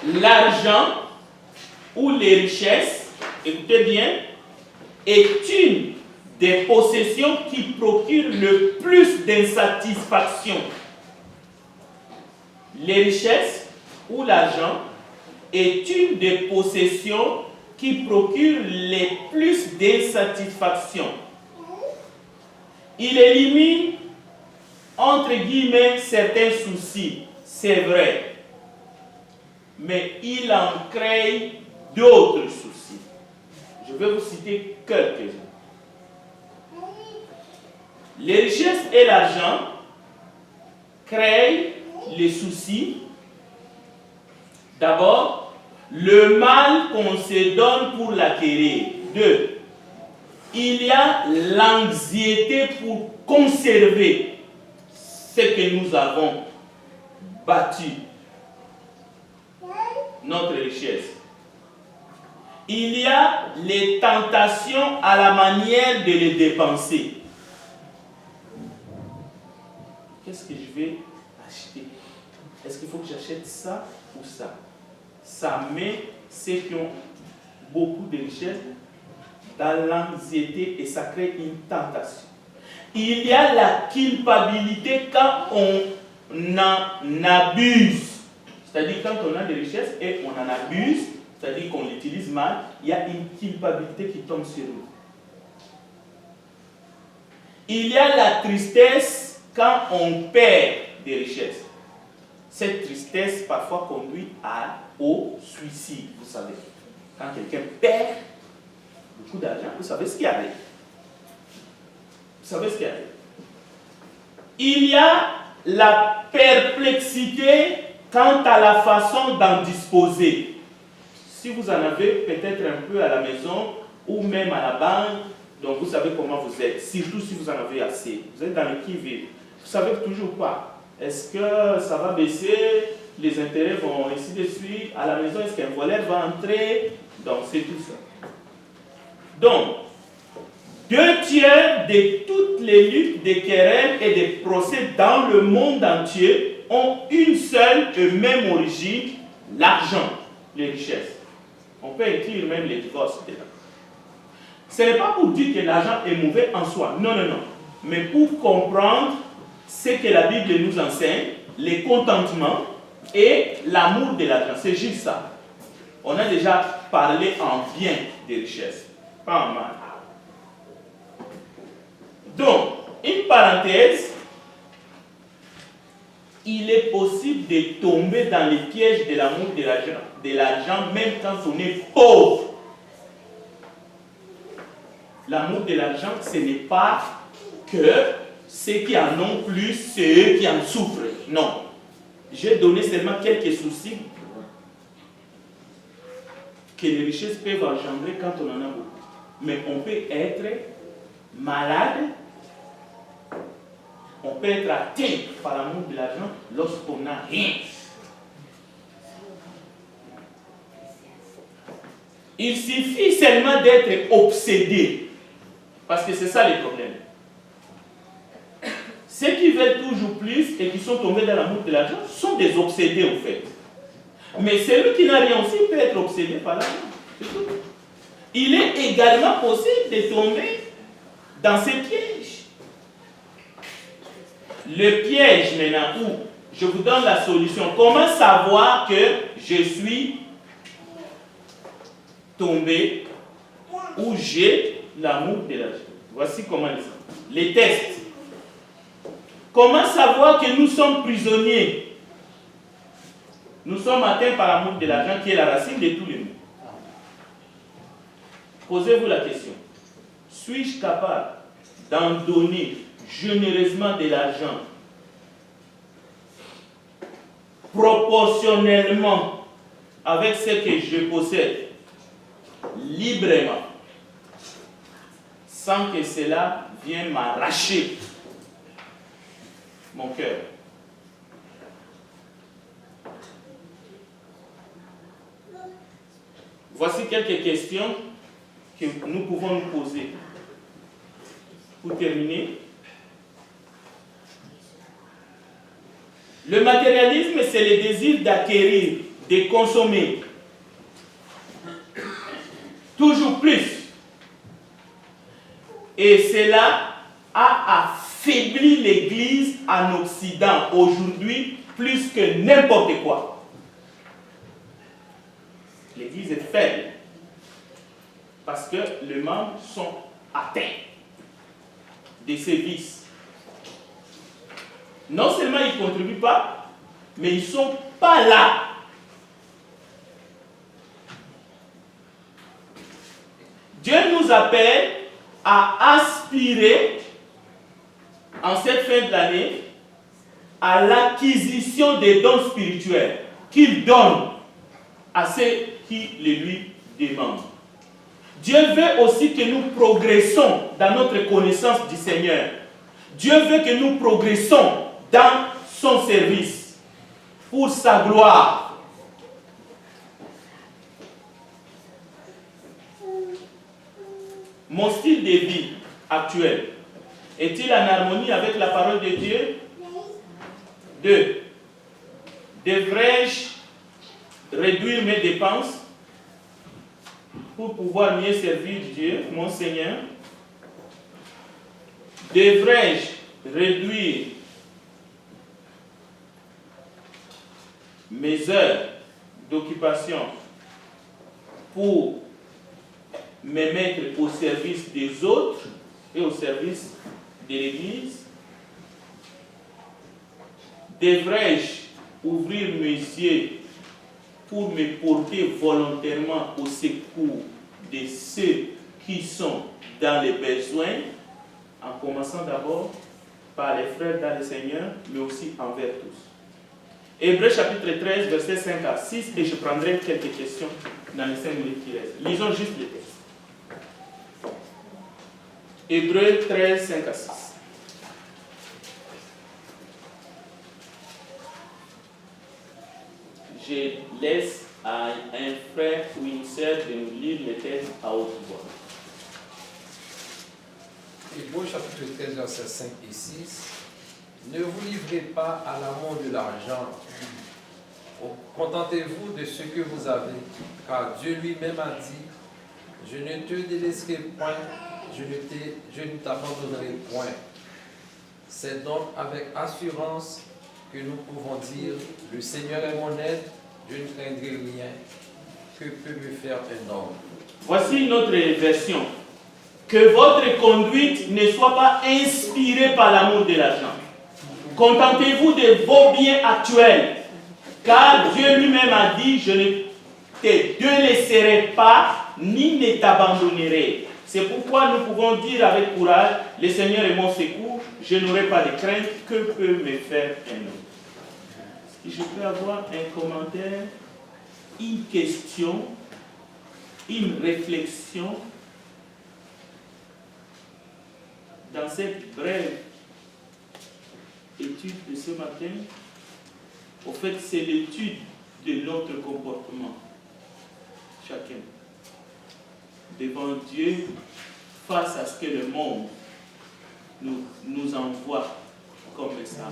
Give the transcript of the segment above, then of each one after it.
l'argent ou les richesses, écoutez bien, est une des possessions qui procurent le plus d'insatisfaction. Les richesses ou l'argent est une des possessions qui procurent les plus d'insatisfaction. Il élimine, entre guillemets, certains soucis, c'est vrai, mais il en crée d'autres soucis. Je vais vous citer quelques-uns. Les richesses et l'argent créent les soucis. D'abord, le mal qu'on se donne pour l'acquérir. 2. Il y a l'anxiété pour conserver ce que nous avons bâti, notre richesse. Il y a les tentations à la manière de les dépenser. Qu'est-ce que je vais acheter? Est-ce qu'il faut que j'achète ça ou ça? Ça met ceux qui ont beaucoup de richesses dans l'anxiété et ça crée une tentation. Il y a la culpabilité quand on en abuse. C'est-à-dire quand on a des richesses et on en abuse, c'est-à-dire qu'on l'utilise mal, il y a une culpabilité qui tombe sur nous. Il y a la tristesse quand on perd des richesses. Cette tristesse parfois conduit au suicide, vous savez. Quand quelqu'un perd beaucoup d'argent, vous savez ce qui arrive. Vous savez ce qui arrive. Il y a la perplexité quant à la façon d'en disposer. Si vous en avez peut-être un peu à la maison ou même à la banque, donc vous savez comment vous êtes, surtout si vous en avez assez. Vous êtes dans le qui-vive. Vous savez toujours pas. Est-ce que ça va baisser? Les intérêts vont ainsi de suite. À la maison, est-ce qu'un voleur va entrer? Donc c'est tout ça. Donc, 2/3 de toutes les luttes, des querelles et des procès dans le monde entier ont une seule et même origine, l'argent, les richesses. On peut inclure même les divorces dedans. Ce n'est pas pour dire que l'argent est mauvais en soi, non, non, non. Mais pour comprendre ce que la Bible nous enseigne, les contentements et l'amour de l'argent. C'est juste ça. On a déjà parlé en bien des richesses, pas en mal. Donc, une parenthèse, il est possible de tomber dans les pièges de l'amour de l'argent, même quand on est pauvre. L'amour de l'argent, ce n'est pas que ceux qui en ont plus, c'est eux qui en souffrent. Non. J'ai donné seulement quelques soucis que les richesses peuvent engendrer quand on en a beaucoup. Mais on peut être malade, on peut être atteint par l'amour de l'argent lorsqu'on n'a rien. Il suffit seulement d'être obsédé, parce que c'est ça le problème. Ceux qui veulent toujours plus et qui sont tombés dans l'amour de l'argent sont des obsédés en fait. Mais celui qui n'a rien aussi peut être obsédé par l'argent. C'est tout. Il est également possible de tomber dans ces pièges. Le piège maintenant où je vous donne la solution. Comment savoir que je suis tombé ou j'ai l'amour de l'argent? Voici comment les tests. Comment savoir que nous sommes prisonniers? Nous sommes atteints par l'amour de l'argent qui est la racine de tous les maux. Posez-vous la question. Suis-je capable d'en donner généreusement de l'argent proportionnellement avec ce que je possède librement sans que cela vienne m'arracher mon cœur? Voici quelques questions que nous pouvons nous poser. Pour terminer, le matérialisme, c'est le désir d'acquérir de consommer toujours plus. Et cela a affaibli l'Église en Occident aujourd'hui plus que n'importe quoi. L'Église est faible parce que les membres sont atteints de ces vices. Non seulement ils ne contribuent pas, mais ils ne sont pas là. Dieu nous appelle à aspirer en cette fin de l'année à l'acquisition des dons spirituels qu'il donne à ceux qui les lui demandent. Dieu veut aussi que nous progressons dans notre connaissance du Seigneur. Dieu veut que nous progressons dans son service pour sa gloire. Mon style de vie actuel est-il en harmonie avec la parole de Dieu? 2. Devrais-je réduire mes dépenses pour pouvoir mieux servir Dieu, mon Seigneur? Devrais-je réduire mes heures d'occupation pour me mettre au service des autres et au service de l'Église? Devrais-je ouvrir mes yeux pour me porter volontairement au secours de ceux qui sont dans les besoins, en commençant d'abord par les frères dans le Seigneur, mais aussi envers tous? Hébreux chapitre 13, versets 5 à 6, et je prendrai quelques questions dans les 5 minutes qui restent. Lisons juste les textes. Hébreux 13, 5 à 6. Je laisse à un frère ou une sœur de nous lire les textes à haute voix. Hébreux chapitre 13, versets 5 et 6. Ne vous livrez pas à l'amour de l'argent. Contentez-vous de ce que vous avez, car Dieu lui-même a dit, je ne te délaisserai point, je ne t'abandonnerai point. C'est donc avec assurance que nous pouvons dire, le Seigneur est mon aide, je ne craindrai rien. Que peut me faire un homme? Voici notre version. Que votre conduite ne soit pas inspirée par l'amour de l'argent. Contentez-vous de vos biens actuels, car Dieu lui-même a dit, je ne te délaisserai pas, ni ne t'abandonnerai. C'est pourquoi nous pouvons dire avec courage, le Seigneur est mon secours, je n'aurai pas de crainte, que peut me faire un homme? Si je peux avoir un commentaire, une question, une réflexion dans cette brève étude de ce matin. Au fait, c'est l'étude de notre comportement, chacun, devant Dieu, face à ce que le monde nous envoie comme message.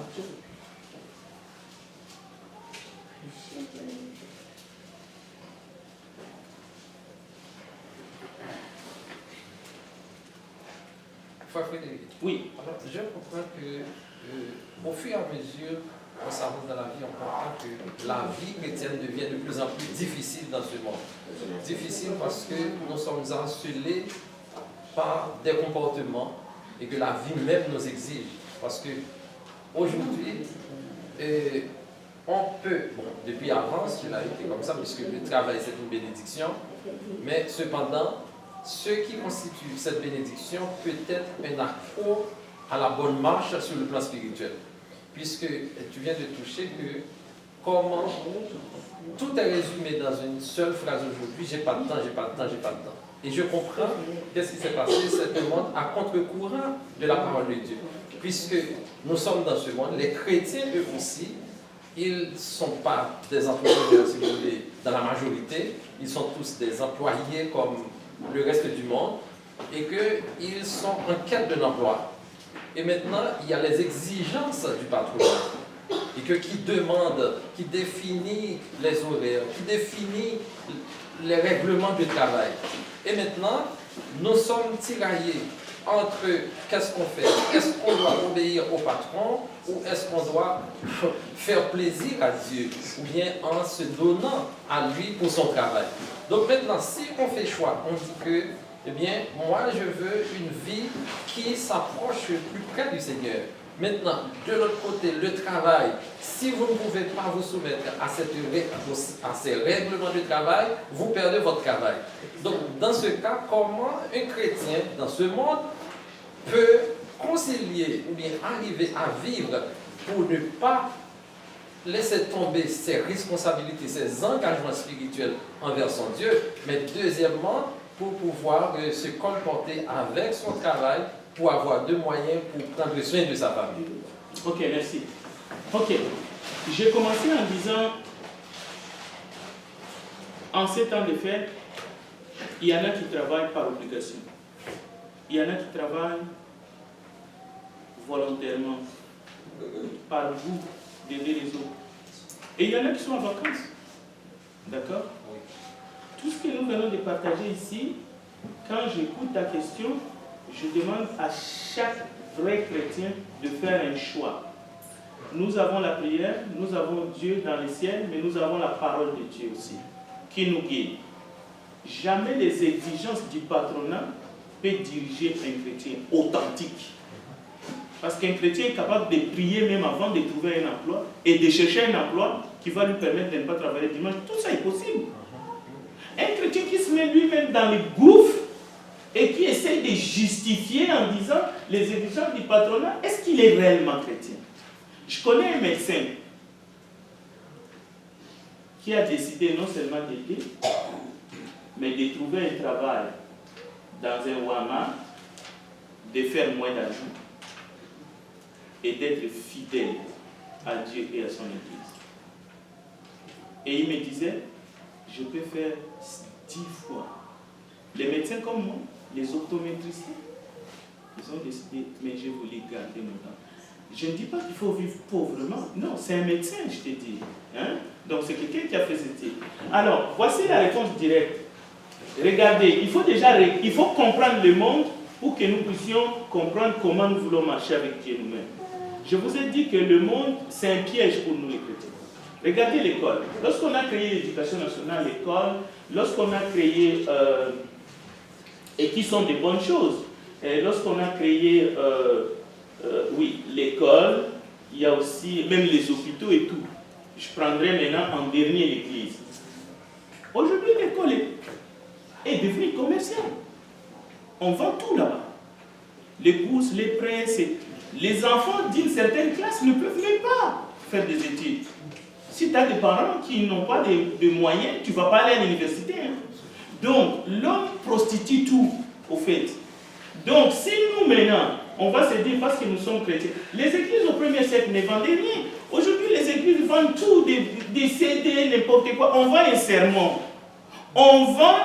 Frédéric. Oui. Alors, je comprends que au fur et à mesure qu'on s'avance dans la vie, on comprend que la vie chrétienne devient de plus en plus difficile dans ce monde. Difficile parce que nous sommes encelés par des comportements et que la vie même nous exige. Parce que aujourd'hui, on peut, bon, depuis avant, cela a été comme ça, puisque le travail c'est une bénédiction, mais cependant, ce qui constitue cette bénédiction peut être un accord à la bonne marche sur le plan spirituel. Puisque tu viens de toucher que comment tout est résumé dans une seule phrase aujourd'hui, j'ai pas de temps, j'ai pas de temps, j'ai pas de temps. Et je comprends qu'est-ce qui s'est passé, c'est un monde à contre-courant de la parole de Dieu. Puisque nous sommes dans ce monde, les chrétiens eux aussi, ils ne sont pas des employés, si vous voulez, dans la majorité, ils sont tous des employés comme le reste du monde, et qu'ils sont en quête d'un emploi. Et maintenant, il y a les exigences du patronat. et qui demande, qui définit les horaires, qui définit les règlements de travail. Et maintenant, nous sommes tiraillés entre qu'est-ce qu'on fait? Est-ce qu'on doit obéir au patron ou est-ce qu'on doit faire plaisir à Dieu ou bien en se donnant à lui pour son travail? Donc maintenant, si on fait choix, on dit que, eh bien, moi je veux une vie qui s'approche plus près du Seigneur. Maintenant, de l'autre côté, le travail, si vous ne pouvez pas vous soumettre à ces règlements de travail, vous perdez votre travail. Donc, dans ce cas, comment un chrétien dans ce monde peut concilier ou bien arriver à vivre pour ne pas laisser tomber ses responsabilités, ses engagements spirituels envers son Dieu, mais deuxièmement, pour pouvoir se comporter avec son travail, pour avoir de moyens pour prendre soin de sa famille. Ok, merci. Ok, j'ai commencé en disant, en ces temps de fête, il y en a qui travaillent par obligation. Il y en a qui travaillent volontairement, par goût d'aider les autres. Et il y en a qui sont en vacances. D'accord? Oui. Tout ce que nous venons de partager ici, quand j'écoute ta question, je demande à chaque vrai chrétien de faire un choix. Nous avons la prière, nous avons Dieu dans le ciel, mais nous avons la parole de Dieu aussi, qui nous guide. Jamais les exigences du patronat peuvent diriger un chrétien authentique. Parce qu'un chrétien est capable de prier même avant de trouver un emploi et de chercher un emploi qui va lui permettre de ne pas travailler dimanche. Tout ça est possible. Un chrétien qui se met lui-même dans les gouffres et qui essaie de justifier en disant les exigences du patronat, est-ce qu'il est réellement chrétien? Je connais un médecin qui a décidé non seulement d'aider, mais de trouver un travail dans un Walmart, de faire moins d'argent et d'être fidèle à Dieu et à son Église. Et il me disait, je peux faire 10 fois. Les médecins comme moi, les optométriciens, ils ont décidé, mais je voulais garder mon temps. Je ne dis pas qu'il faut vivre pauvrement. Non, c'est un médecin, je te dis. Hein? Donc c'est quelqu'un qui a fait cette étude. Alors, voici la réponse directe. Regardez, il faut comprendre le monde pour que nous puissions comprendre comment nous voulons marcher avec Dieu nous-mêmes. Je vous ai dit que le monde, c'est un piège pour nous les chrétiens. Regardez l'école. Lorsqu'on a créé l'éducation nationale, l'école, lorsqu'on a créé, et qui sont des bonnes choses, lorsqu'on a créé, l'école, il y a aussi, même les hôpitaux et tout. Je prendrai maintenant en dernier l'église. Aujourd'hui, l'école est devenue commerciale. On vend tout là-bas. Les bourses, les prêts, les enfants d'une certaine classe ne peuvent même pas faire des études. Si tu as des parents qui n'ont pas de moyens, tu ne vas pas aller à l'université. Hein. Donc, l'homme prostitue tout, au fait. Donc, si nous, maintenant, on va se dire, parce que nous sommes chrétiens, les églises au 1er siècle ne vendaient rien. Aujourd'hui, les églises vendent tout, des CD, n'importe quoi. On vend un sermon. On vend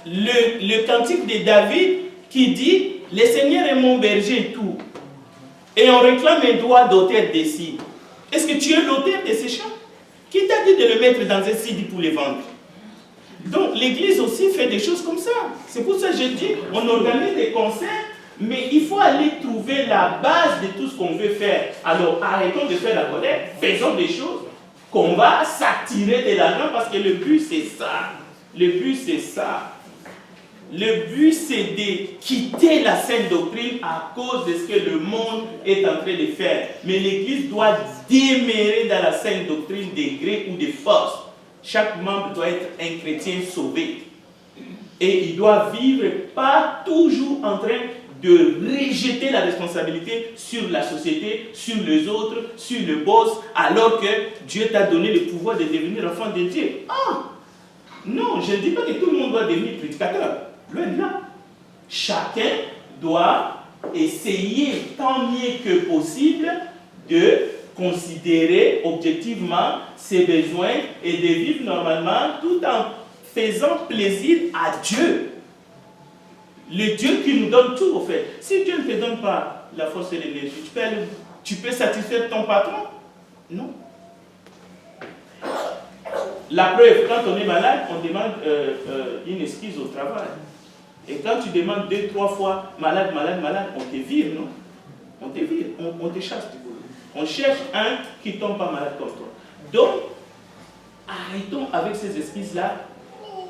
le cantique de David qui dit, « Le Seigneur est mon berger et tout. » Et on réclame un droit d'auteur d'ici. Est-ce que tu es l'auteur de ces chants? Qui t'a dit de le mettre dans un CD pour les vendre? Donc l'église aussi fait des choses comme ça. C'est pour ça que je dis, on organise des concerts, mais il faut aller trouver la base de tout ce qu'on veut faire. Alors arrêtons de faire la collecte, faisons des choses qu'on va s'attirer de l'argent parce que le but c'est ça. Le but c'est ça. Le but, c'est de quitter la saine doctrine à cause de ce que le monde est en train de faire. Mais l'Église doit demeurer dans la saine doctrine des gré ou des forces. Chaque membre doit être un chrétien sauvé. Et il doit vivre pas toujours en train de rejeter la responsabilité sur la société, sur les autres, sur le boss, alors que Dieu t'a donné le pouvoir de devenir enfant de Dieu. Ah! Non, je ne dis pas que tout le monde doit devenir prédicateur. Loin de là. Chacun doit essayer tant mieux que possible de considérer objectivement ses besoins et de vivre normalement tout en faisant plaisir à Dieu. Le Dieu qui nous donne tout, au fait. Si Dieu ne te donne pas la force et l'énergie, tu peux satisfaire ton patron? Non. La preuve, quand on est malade, on demande une excuse au travail. Et quand tu demandes 2-3 fois malade, malade, malade, on te vire, non? On te vire, on te chasse du boulot. On cherche un qui ne tombe pas malade comme toi. Donc, arrêtons avec ces excuses-là.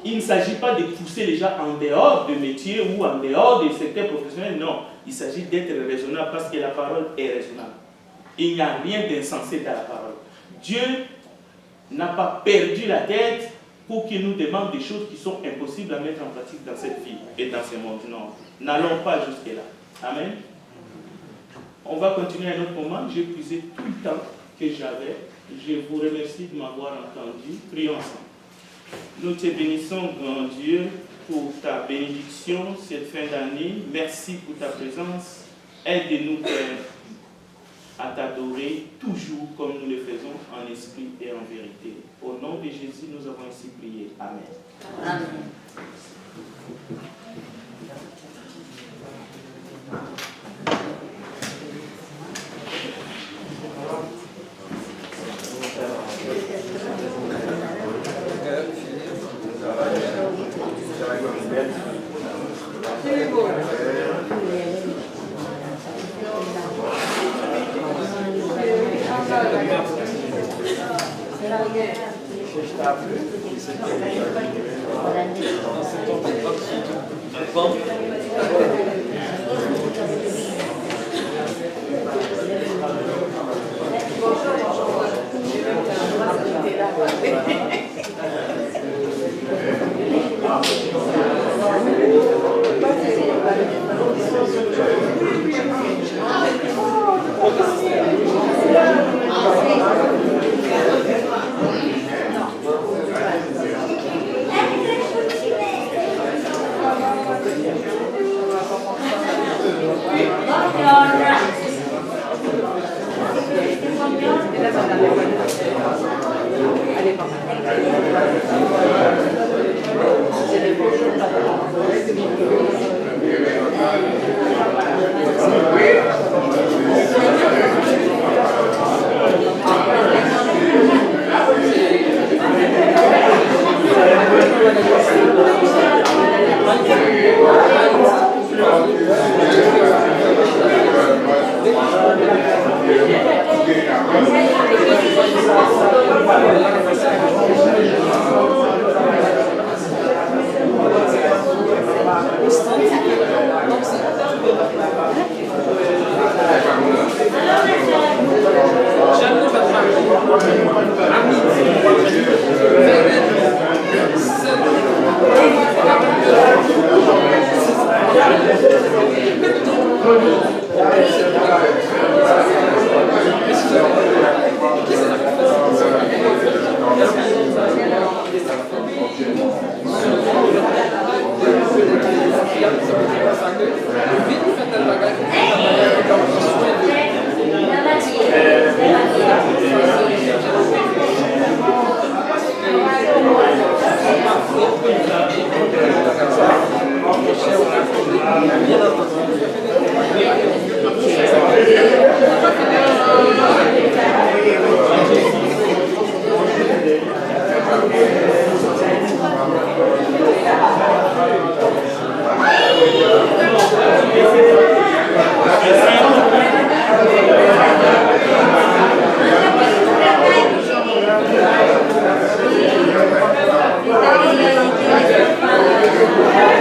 Il ne s'agit pas de pousser les gens en dehors de métier ou en dehors des secteurs professionnels, non. Il s'agit d'être raisonnable parce que la parole est raisonnable. Il n'y a rien d'insensé dans la parole. Dieu n'a pas perdu la tête pour qu'il nous demande des choses qui sont impossibles à mettre en pratique dans cette vie et dans ce monde. Non, n'allons pas jusque-là. Amen. On va continuer un autre moment. J'ai épuisé tout le temps que j'avais. Je vous remercie de m'avoir entendu. Prions ensemble. Nous te bénissons, grand Dieu, pour ta bénédiction cette fin d'année. Merci pour ta présence. Aide-nous, Père, à t'adorer toujours comme nous le faisons en esprit et en vérité. Au nom de Jésus, nous avons ainsi prié. Amen. Amen. Thank you.